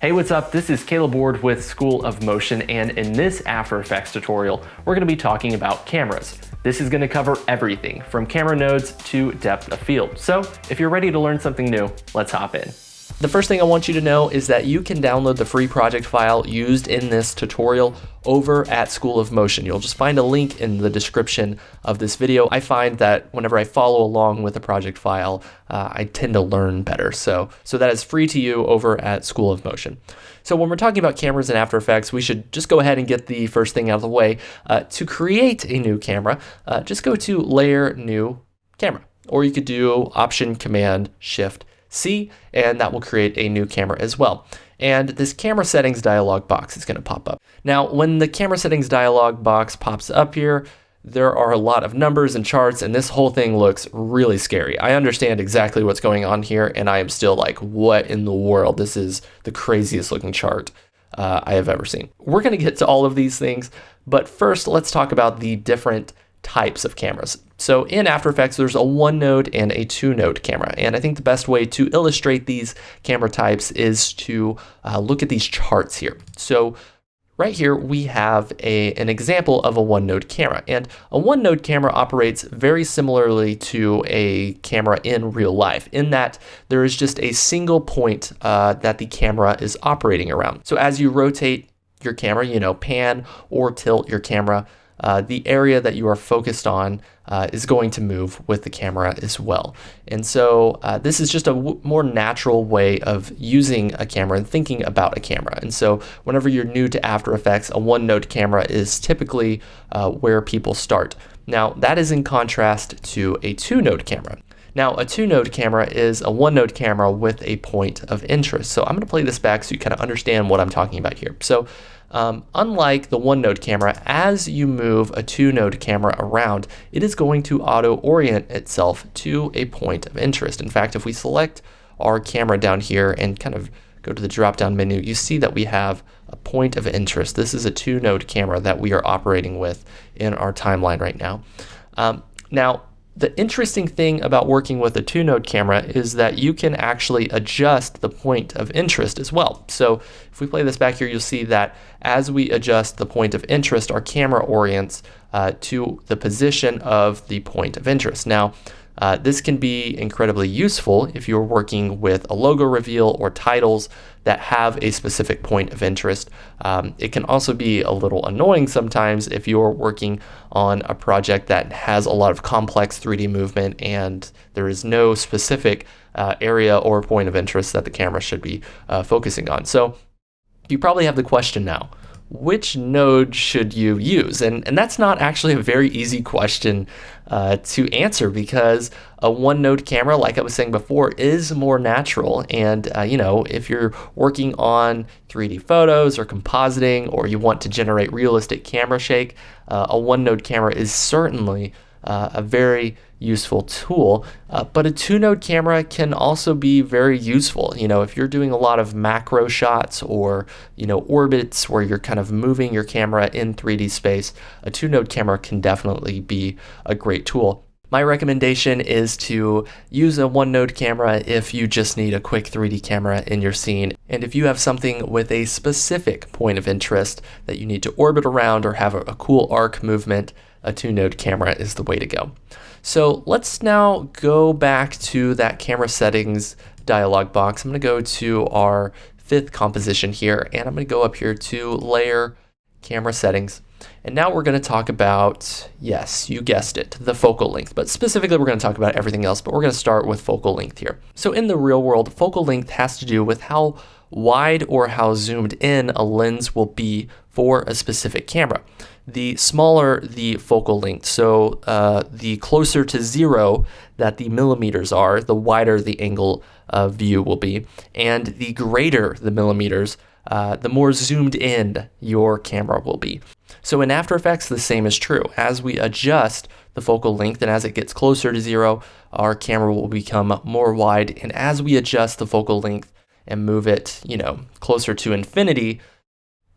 Hey, what's up? This is Caleb Ward with School of Motion, and in this After Effects tutorial, we're going to be talking about cameras. This is going to cover everything from camera nodes to depth of field. So if you're ready to learn something new, let's hop in. The first thing I want you to know is that you can download the free project file used in this tutorial over at School of Motion. You'll just find a link in the description of this video. I find that whenever I follow along with a project file, I tend to learn better. So that is free to you over at School of Motion. So when we're talking about cameras in After Effects, we should just go ahead and get the first thing out of the way. To create a new camera, just go to Layer, New Camera, or you could do Option, Command, Shift, C, and that will create a new camera as well. And this camera settings dialog box is going to pop up. Now, when the camera settings dialog box pops up here, there are a lot of numbers and charts, and this whole thing looks really scary. I understand exactly what's going on here, and I am still like, what in the world? This is the craziest looking chart I have ever seen. We're going to get to all of these things, but first let's talk about the different types of cameras. So in After Effects, there's a one-node and a two-node camera. And I think the best way to illustrate these camera types is to look at these charts here. So right here, we have an example of a one-node camera. And a one-node camera operates very similarly to a camera in real life, in that there is just a single point that the camera is operating around. So as you rotate your camera, pan or tilt your camera, the area that you are focused on is going to move with the camera as well. And so this is just a more natural way of using a camera and thinking about a camera. And so whenever you're new to After Effects, a one-node camera is typically where people start. Now, that is in contrast to a two-node camera. Now, a two-node camera is a one-node camera with a point of interest. So I'm going to play this back so you kind of understand what I'm talking about here. So unlike the one-node camera, as you move a two-node camera around, it is going to auto-orient itself to a point of interest. In fact, if we select our camera down here and kind of go to the drop-down menu, you see that we have a point of interest. This is a two-node camera that we are operating with in our timeline right now. Now, the interesting thing about working with a two-node camera is that you can actually adjust the point of interest as well. So if we play this back here, you'll see that as we adjust the point of interest, our camera orients to the position of the point of interest. Now, this can be incredibly useful if you're working with a logo reveal or titles that have a specific point of interest. It can also be a little annoying sometimes if you're working on a project that has a lot of complex 3D movement and there is no specific area or point of interest that the camera should be focusing on. So you probably have the question now, which node should you use? And that's not actually a very easy question to answer, because a one-node camera, like I was saying before, is more natural. And if you're working on 3D photos or compositing, or you want to generate realistic camera shake, a one-node camera is certainly a very useful tool, but a two-node camera can also be very useful. If you're doing a lot of macro shots or orbits where you're kind of moving your camera in 3D space, a two-node camera can definitely be a great tool. My recommendation is to use a one-node camera if you just need a quick 3D camera in your scene. And if you have something with a specific point of interest that you need to orbit around or have a cool arc movement, a two-node camera is the way to go. So let's now go back to that camera settings dialog box. I'm going to go to our fifth composition here, and I'm going to go up here to Layer, Camera Settings. And now we're going to talk about, yes, you guessed it, the focal length. But specifically, we're going to talk about everything else, but we're going to start with focal length here. So in the real world, focal length has to do with how wide or how zoomed in a lens will be for a specific camera. The smaller the focal length, so the closer to 0 that the millimeters are, the wider the angle of view will be, and the greater the millimeters, the more zoomed in your camera will be. So in After Effects, the same is true. As we adjust the focal length and as it gets closer to 0, our camera will become more wide, and as we adjust the focal length and move it, closer to infinity,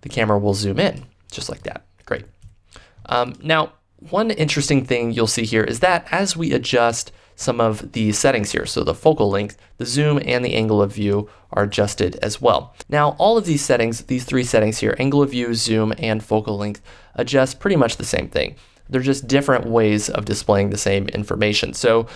the camera will zoom in, just like that. Great. Now, one interesting thing you'll see here is that as we adjust some of the settings here. So the focal length, the zoom, and the angle of view are adjusted as well. Now, all of these settings, these three settings here, angle of view, zoom, and focal length, adjust pretty much the same thing. They're just different ways of displaying the same information. So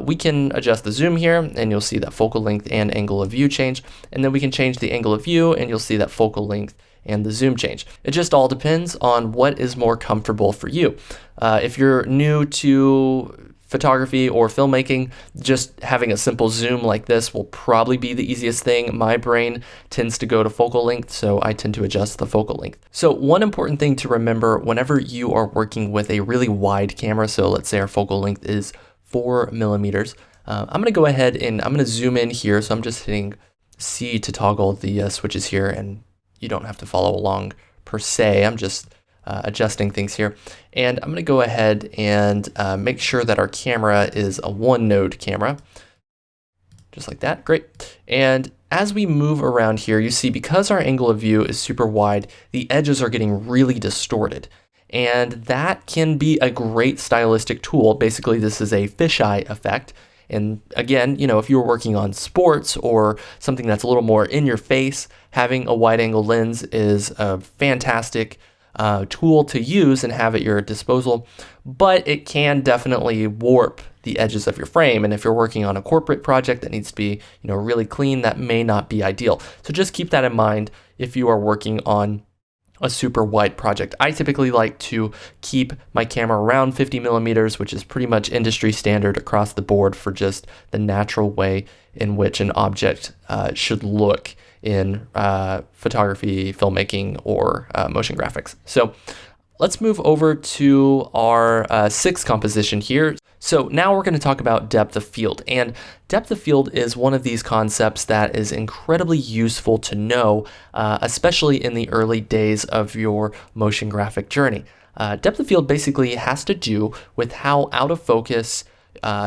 we can adjust the zoom here, and you'll see that focal length and angle of view change. And then we can change the angle of view, and you'll see that focal length and the zoom change. It just all depends on what is more comfortable for you. If you're new to photography or filmmaking, just having a simple zoom like this will probably be the easiest thing. My brain tends to go to focal length, so I tend to adjust the focal length. So one important thing to remember whenever you are working with a really wide camera, so let's say our focal length is 4 millimeters, I'm going to go ahead and I'm going to zoom in here. So I'm just hitting C to toggle the switches here, and you don't have to follow along per se. I'm just adjusting things here. And I'm going to go ahead and make sure that our camera is a OneNote camera. Just like that. Great. And as we move around here, you see because our angle of view is super wide, the edges are getting really distorted. And that can be a great stylistic tool. Basically, this is a fisheye effect. And again, you know, if you were working on sports or something that's a little more in your face, having a wide angle lens is a fantastic tool to use and have at your disposal, but it can definitely warp the edges of your frame. And if you're working on a corporate project that needs to be, you know, really clean, that may not be ideal. So just keep that in mind if you are working on a super wide project. I typically like to keep my camera around 50 millimeters, which is pretty much industry standard across the board for just the natural way in which an object should look in photography, filmmaking, or motion graphics. So let's move over to our sixth composition here. So now we're going to talk about depth of field. And depth of field is one of these concepts that is incredibly useful to know, especially in the early days of your motion graphic journey. Depth of field basically has to do with how out of focus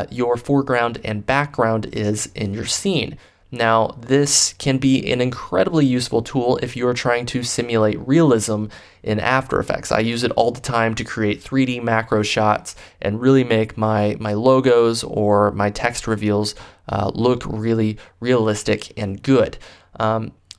your foreground and background is in your scene. Now, this can be an incredibly useful tool if you're trying to simulate realism in After Effects. I use it all the time to create 3D macro shots and really make my logos or my text reveals look really realistic and good.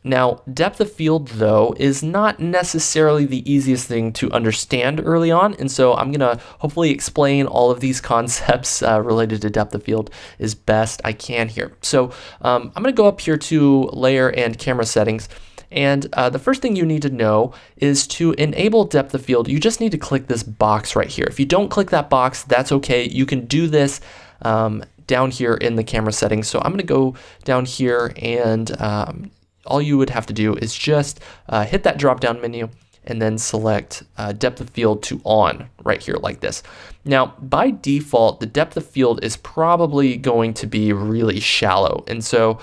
Now, depth of field, though, is not necessarily the easiest thing to understand early on, and so I'm going to hopefully explain all of these concepts related to depth of field as best I can here. So I'm going to go up here to Layer and Camera Settings, and the first thing you need to know is to enable depth of field, you just need to click this box right here. If you don't click that box, that's okay. You can do this down here in the camera settings. So I'm going to go down here and all you would have to do is just hit that drop-down menu and then select depth of field to on right here like this. Now, by default, the depth of field is probably going to be really shallow. And so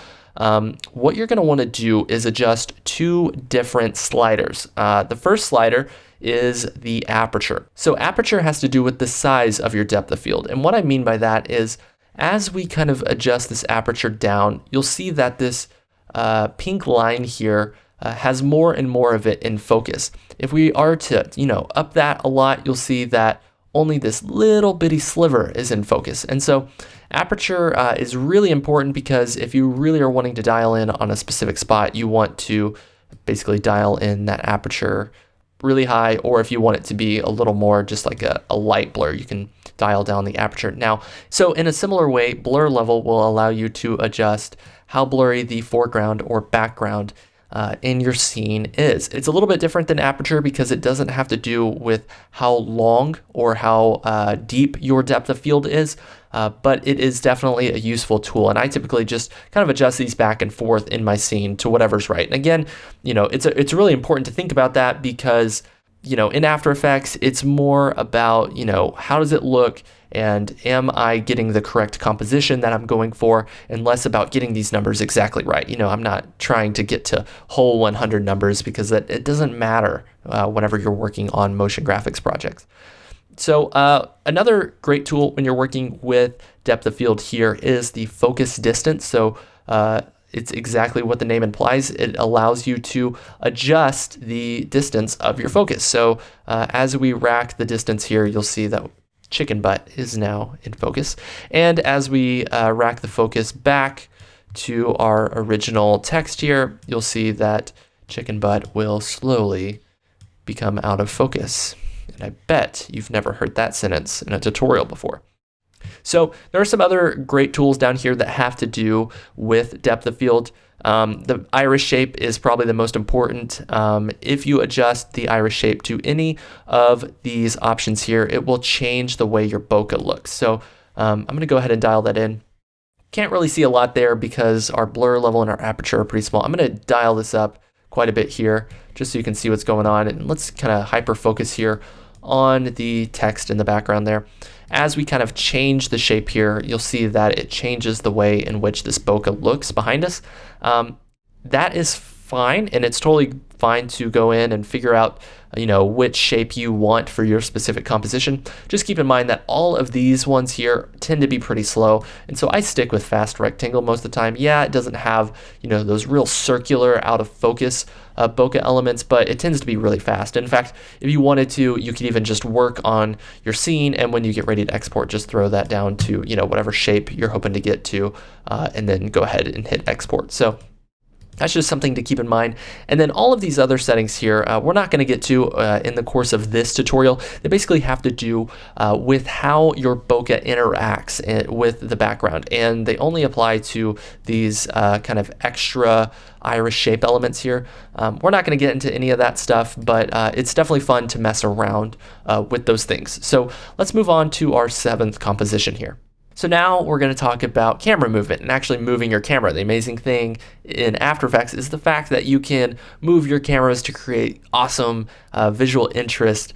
what you're going to want to do is adjust two different sliders. The first slider is the aperture. So aperture has to do with the size of your depth of field. And what I mean by that is as we kind of adjust this aperture down, you'll see that this pink line here has more and more of it in focus. If we are to, up that a lot, you'll see that only this little bitty sliver is in focus. And so aperture is really important because if you really are wanting to dial in on a specific spot, you want to basically dial in that aperture really high, or if you want it to be a little more just like a light blur, you can dial down the aperture. Now, so in a similar way, blur level will allow you to adjust how blurry the foreground or background in your scene is. It's a little bit different than aperture because it doesn't have to do with how long or how deep your depth of field is, but it is definitely a useful tool. And I typically just kind of adjust these back and forth in my scene to whatever's right. And again, it's really important to think about that because, in After Effects, it's more about, how does it look and am I getting the correct composition that I'm going for, and less about getting these numbers exactly right. I'm not trying to get to whole 100 numbers because it doesn't matter whenever you're working on motion graphics projects. So another great tool when you're working with depth of field here is the focus distance. So it's exactly what the name implies. It allows you to adjust the distance of your focus. So as we rack the distance here, you'll see that chicken butt is now in focus. And as we rack the focus back to our original text here, you'll see that chicken butt will slowly become out of focus. And I bet you've never heard that sentence in a tutorial before. So there are some other great tools down here that have to do with depth of field. The iris shape is probably the most important. If you adjust the iris shape to any of these options here, it will change the way your bokeh looks. So I'm going to go ahead and dial that in. Can't really see a lot there because our blur level and our aperture are pretty small. I'm going to dial this up quite a bit here just so you can see what's going on. And let's kind of hyper focus here on the text in the background there. As we kind of change the shape here, you'll see that it changes the way in which this bokeh looks behind us. That is fine, and it's totally fine to go in and figure out which shape you want for your specific composition. Just keep in mind that all of these ones here tend to be pretty slow, and so I stick with fast rectangle most of the time. Yeah, it doesn't have those real circular out of focus bokeh elements, but it tends to be really fast. In fact, if you wanted to, you could even just work on your scene, and when you get ready to export, just throw that down to whatever shape you're hoping to get to, and then go ahead and hit export. So that's just something to keep in mind. And then all of these other settings here, we're not going to get to in the course of this tutorial. They basically have to do with how your bokeh interacts with the background. And they only apply to these kind of extra iris shape elements here. We're not going to get into any of that stuff, but it's definitely fun to mess around with those things. So let's move on to our 7th composition here. So now we're going to talk about camera movement and actually moving your camera. The amazing thing in After Effects is the fact that you can move your cameras to create awesome visual interest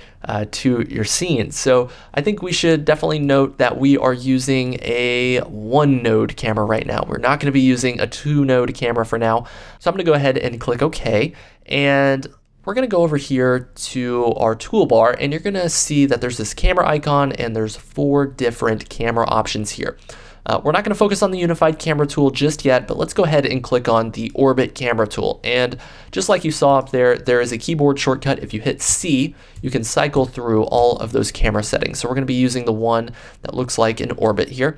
to your scene. So I think we should definitely note that we are using a 1-node camera right now. We're not going to be using a 2-node camera for now. So I'm going to go ahead and click OK. And we're going to go over here to our toolbar, and you're going to see that there's this camera icon and there's 4 different camera options here. We're not going to focus on the unified camera tool just yet, but let's go ahead and click on the orbit camera tool. And just like you saw up there, there is a keyboard shortcut. If you hit C, you can cycle through all of those camera settings. So we're going to be using the one that looks like an orbit here.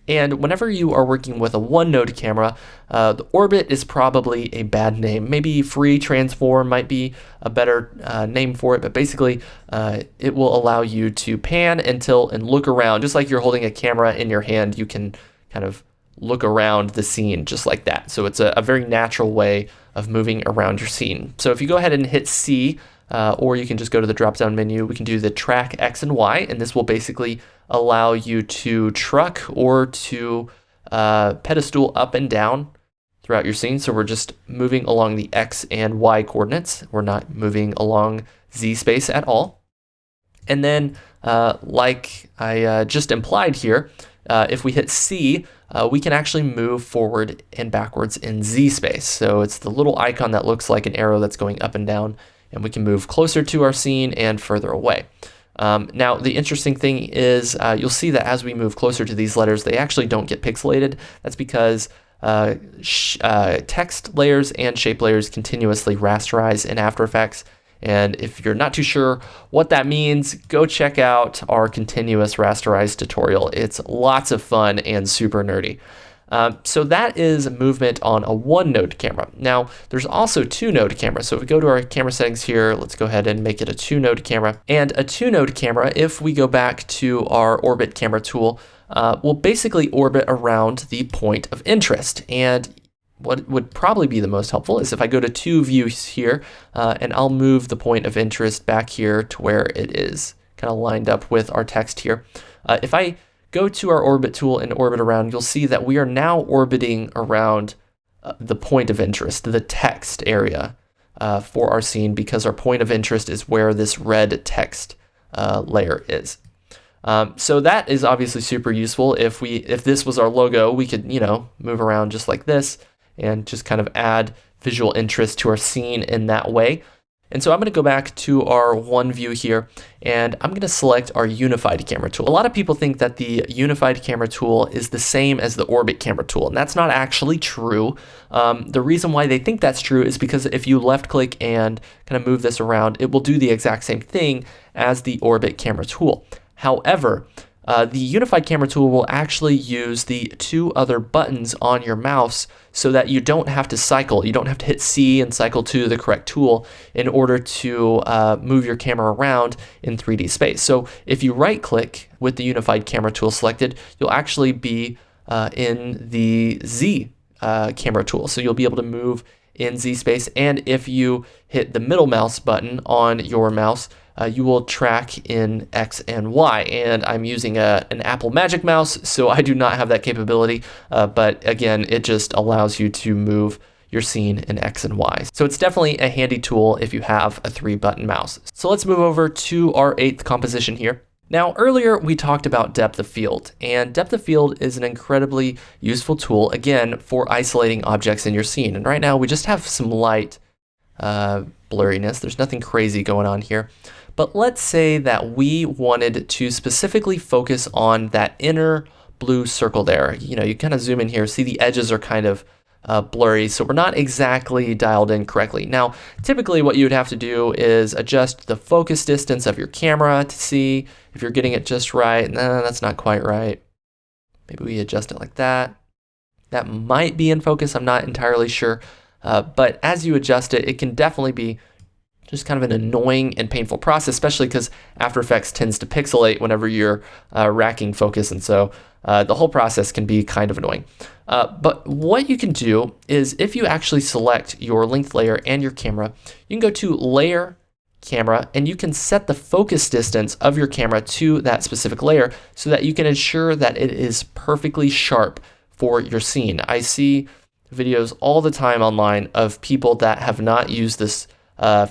And whenever you are working with a 1-node camera, the orbit is probably a bad name. Maybe free transform might be a better name for it, but basically it will allow you to pan and tilt and look around. Just like you're holding a camera in your hand, you can kind of look around the scene just like that. So it's a very natural way of moving around your scene. So if you go ahead and hit C, or you can just go to the drop-down menu, we can do the track X and Y, and this will basically allow you to truck or to pedestal up and down throughout your scene. So we're just moving along the X and Y coordinates. We're not moving along Z space at all. And then like I just implied here, if we hit C, we can actually move forward and backwards in Z space. So it's the little icon that looks like an arrow that's going up and down, and we can move closer to our scene and further away. Now, the interesting thing is you'll see that as we move closer to these letters, they actually don't get pixelated. That's because text layers and shape layers continuously rasterize in After Effects. And if you're not too sure what that means, go check out our continuous rasterize tutorial. It's lots of fun and super nerdy. So that is movement on a 1-node camera. Now, there's also 2-node cameras. So if we go to our camera settings here, let's go ahead and make it a 2-node camera. And a 2-node camera, if we go back to our orbit camera tool, will basically orbit around the point of interest. And what would probably be the most helpful is if I go to 2 views here, and I'll move the point of interest back here to where it is kind of lined up with our text here. If I go to our orbit tool and orbit around, you'll see that we are now orbiting around the point of interest, the text area for our scene, because our point of interest is where this red text layer is. So that is obviously super useful. If this was our logo, we could move around just like this and just kind of add visual interest to our scene in that way. And so I'm going to go back to our 1 view here, and I'm going to select our unified camera tool. A lot of people think that the unified camera tool is the same as the orbit camera tool, and that's not actually true. The reason why they think that's true is because if you left click and kind of move this around, it will do the exact same thing as the orbit camera tool. However, the unified camera tool will actually use the 2 other buttons on your mouse so that you don't have to cycle. You don't have to hit C and cycle to the correct tool in order to move your camera around in 3D space. So if you right click with the unified camera tool selected, you'll actually be in the Z camera tool. So you'll be able to move in Z space, and if you hit the middle mouse button on your mouse, you will track in X and Y. And I'm using an Apple Magic Mouse, so I do not have that capability, but again, it just allows you to move your scene in X and Y. So it's definitely a handy tool if you have a 3-button mouse. So let's move over to our 8th composition here. Now, earlier we talked about depth of field, and depth of field is an incredibly useful tool, again, for isolating objects in your scene. And right now we just have some light blurriness. There's nothing crazy going on here. But let's say that we wanted to specifically focus on that inner blue circle there. You know, you kind of zoom in here, see the edges are kind of blurry, so we're not exactly dialed in correctly. Now, typically what you would have to do is adjust the focus distance of your camera to see if you're getting it just right. No, that's not quite right. Maybe we adjust it like that. That might be in focus, I'm not entirely sure. But as you adjust it, it can definitely be just kind of an annoying and painful process, especially because After Effects tends to pixelate whenever you're racking focus, and so the whole process can be kind of annoying. But what you can do is if you actually select your length layer and your camera, you can go to Layer, Camera, and you can set the focus distance of your camera to that specific layer so that you can ensure that it is perfectly sharp for your scene. I see videos all the time online of people that have not used this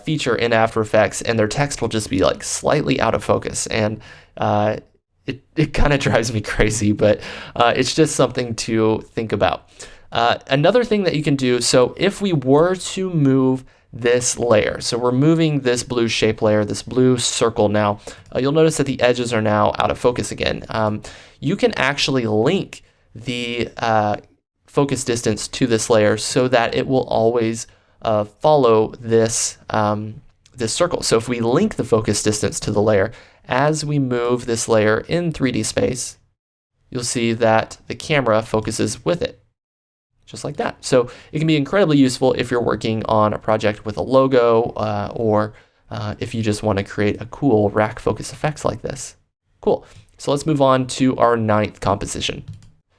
feature in After Effects, and their text will just be like slightly out of focus, and it kind of drives me crazy, but it's just something to think about. Another thing that you can do, so if we were to move this layer, so we're moving this blue shape layer, this blue circle now, you'll notice that the edges are now out of focus again. You can actually link the focus distance to this layer so that it will always follow this this circle. So if we link the focus distance to the layer, as we move this layer in 3D space, you'll see that the camera focuses with it, just like that. So it can be incredibly useful if you're working on a project with a logo, or if you just want to create a cool rack focus effects like this. Cool. So let's move on to our 9th composition.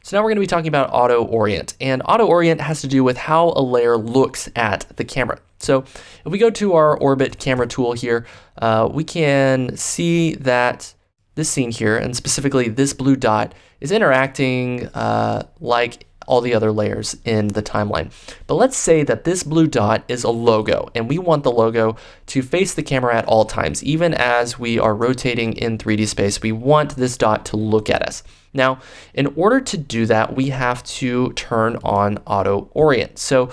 So now we're going to be talking about auto orient, and auto orient has to do with how a layer looks at the camera. So if we go to our orbit camera tool here, we can see that this scene here, and specifically this blue dot, is interacting like all the other layers in the timeline. But let's say that this blue dot is a logo, and we want the logo to face the camera at all times. Even as we are rotating in 3D space, we want this dot to look at us. Now, in order to do that, we have to turn on auto orient. So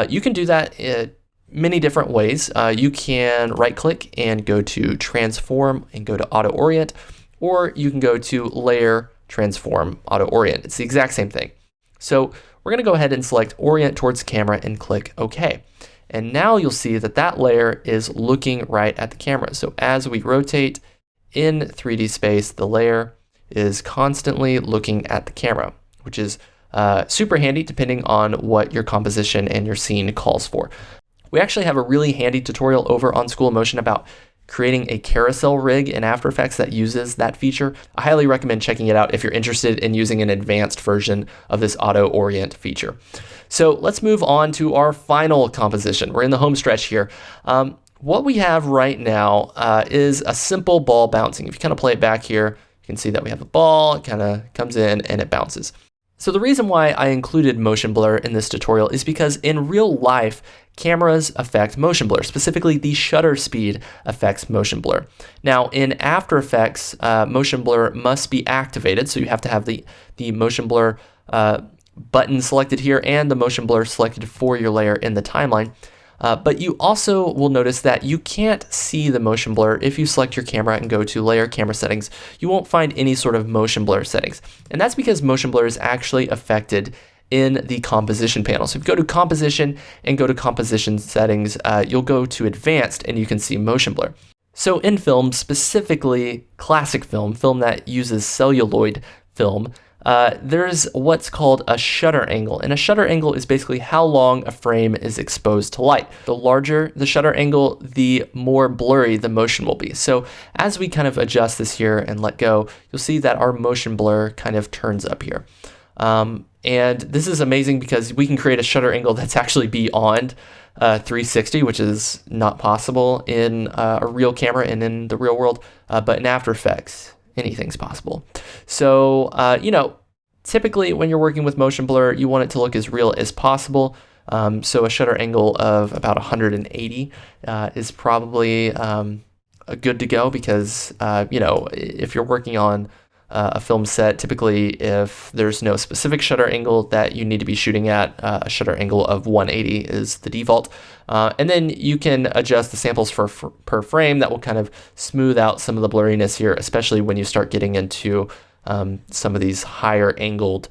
you can do that in many different ways. You can right click and go to transform and go to auto orient, or you can go to layer, transform, auto orient. It's the exact same thing. So we're going to go ahead and select orient towards camera and click OK. And now you'll see that that layer is looking right at the camera. So as we rotate in 3D space, the layer is constantly looking at the camera, which is super handy depending on what your composition and your scene calls for. We actually have a really handy tutorial over on School of Motion about creating a carousel rig in After Effects that uses that feature. I highly recommend checking it out if you're interested in using an advanced version of this auto orient feature. So let's move on to our final composition. We're in the home stretch here. What we have right now is a simple ball bouncing. If you kind of play it back here, you can see that we have a ball, it kind of comes in and it bounces. So the reason why I included motion blur in this tutorial is because in real life, cameras affect motion blur. Specifically, the shutter speed affects motion blur. Now, in After Effects, motion blur must be activated, so you have to have the motion blur button selected here and the motion blur selected for your layer in the timeline. But you also will notice that you can't see the motion blur if you select your camera and go to Layer Camera Settings. You won't find any sort of motion blur settings. And that's because motion blur is actually affected in the composition panel. So if you go to Composition and go to Composition Settings, you'll go to Advanced and you can see motion blur. So in film, specifically classic film that uses celluloid film, there's what's called a shutter angle. And a shutter angle is basically how long a frame is exposed to light. The larger the shutter angle, the more blurry the motion will be. So as we kind of adjust this here and let go, you'll see that our motion blur kind of turns up here. And this is amazing because we can create a shutter angle that's actually beyond 360, which is not possible in a real camera and in the real world, but in After Effects, anything's possible. So, typically when you're working with motion blur, you want it to look as real as possible. So a shutter angle of about 180 is probably good to go because, if you're working on a film set, typically if there's no specific shutter angle that you need to be shooting at, a shutter angle of 180 is the default. And then you can adjust the samples per frame. That will kind of smooth out some of the blurriness here, especially when you start getting into some of these higher angled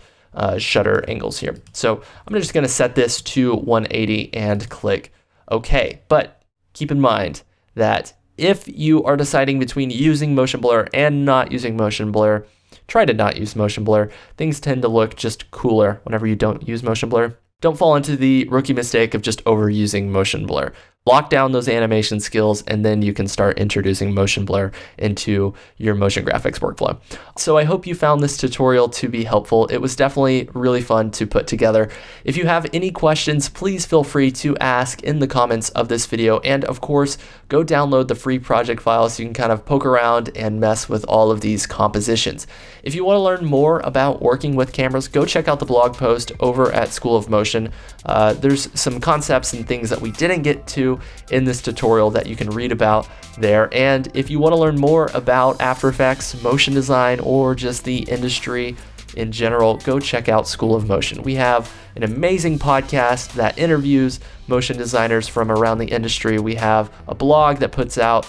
shutter angles here. So I'm just going to set this to 180 and click OK. But keep in mind that if you are deciding between using motion blur and not using motion blur, try to not use motion blur. Things tend to look just cooler whenever you don't use motion blur. Don't fall into the rookie mistake of just overusing motion blur. Lock down those animation skills, and then you can start introducing motion blur into your motion graphics workflow. So I hope you found this tutorial to be helpful. It was definitely really fun to put together. If you have any questions, please feel free to ask in the comments of this video. And of course, go download the free project file so you can kind of poke around and mess with all of these compositions. If you want to learn more about working with cameras, go check out the blog post over at School of Motion. There's some concepts and things that we didn't get to in this tutorial that you can read about there. And if you want to learn more about After Effects, motion design, or just the industry in general, go check out School of Motion. We have an amazing podcast that interviews motion designers from around the industry. We have a blog that puts out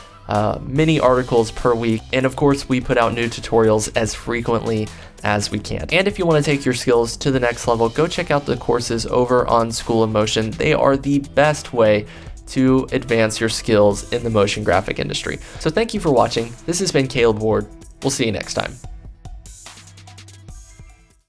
many articles per week. And of course, we put out new tutorials as frequently as we can. And if you want to take your skills to the next level, go check out the courses over on School of Motion. They are the best way to advance your skills in the motion graphic industry. So thank you for watching. This has been Caleb Ward. We'll see you next time.